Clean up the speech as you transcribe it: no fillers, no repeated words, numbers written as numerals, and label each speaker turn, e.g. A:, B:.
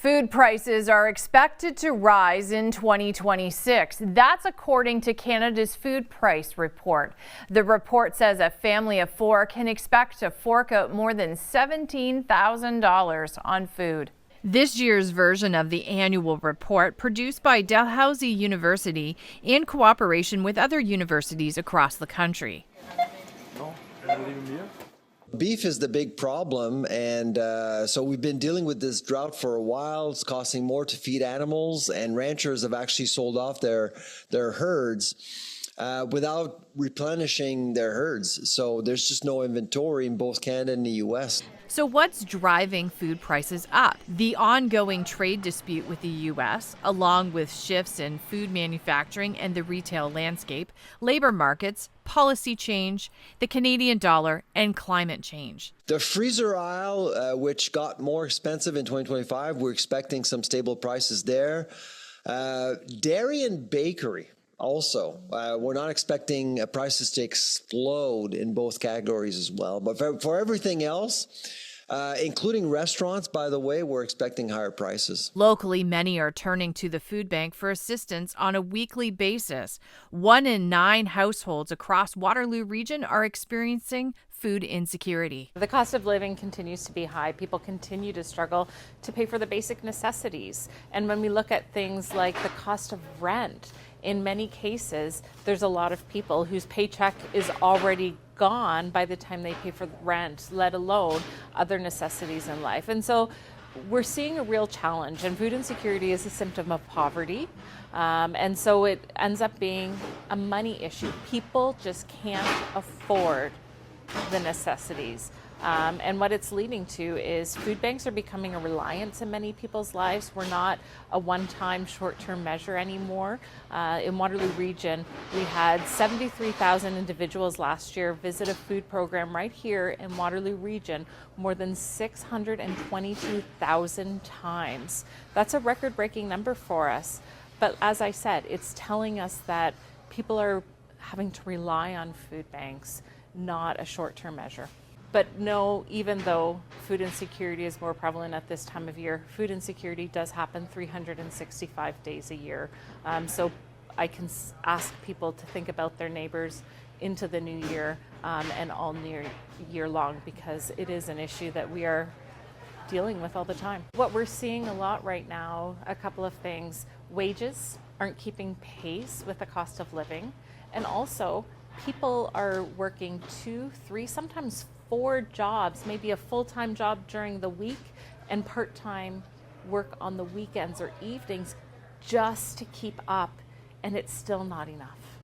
A: Food prices are expected to rise in 2026. That's according to Canada's food price report. The report says a family of four can expect to fork out more than $17,000 on food. This year's version of the annual report, produced by Dalhousie University in cooperation with other universities across the country.
B: Beef is the big problem, and so we've been dealing with this drought for a while. It's costing more to feed animals, and ranchers have actually sold off their herds without replenishing their herds. So there's just no inventory in both Canada and the U.S.
A: So what's driving food prices up? The ongoing trade dispute with the U.S., along with shifts in food manufacturing and the retail landscape, labor markets, policy change, the Canadian dollar, and climate change.
B: The freezer aisle, which got more expensive in 2025, we're expecting some stable prices there. Dairy and bakery. Also, we're not expecting prices to explode in both categories as well. But for everything else, including restaurants, by the way, we're expecting higher prices.
A: Locally, many are turning to the food bank for assistance on a weekly basis. 1 in 9 households across Waterloo Region are experiencing food insecurity.
C: The cost of living continues to be high. People continue to struggle to pay for the basic necessities. And when we look at things like the cost of rent, in many cases, there's a lot of people whose paycheck is already gone by the time they pay for rent, let alone other necessities in life. And so we're seeing a real challenge, and food insecurity is a symptom of poverty. And so it ends up being a money issue. People just can't afford the necessities. And what it's leading to is food banks are becoming a reliance in many people's lives. We're not a one-time short-term measure anymore. In Waterloo Region, we had 73,000 individuals last year visit a food program right here in Waterloo Region, more than 622,000 times. That's a record-breaking number for us. But as I said, it's telling us that people are having to rely on food banks, not a short-term measure. But no, even though food insecurity is more prevalent at this time of year, food insecurity does happen 365 days a year. So I can ask people to think about their neighbors into the new year and all year long, because it is an issue that we are dealing with all the time. What we're seeing a lot right now, a couple of things: wages aren't keeping pace with the cost of living, and also people are working 2, 3, sometimes 4 jobs, maybe a full-time job during the week and part-time work on the weekends or evenings just to keep up, and it's still not enough.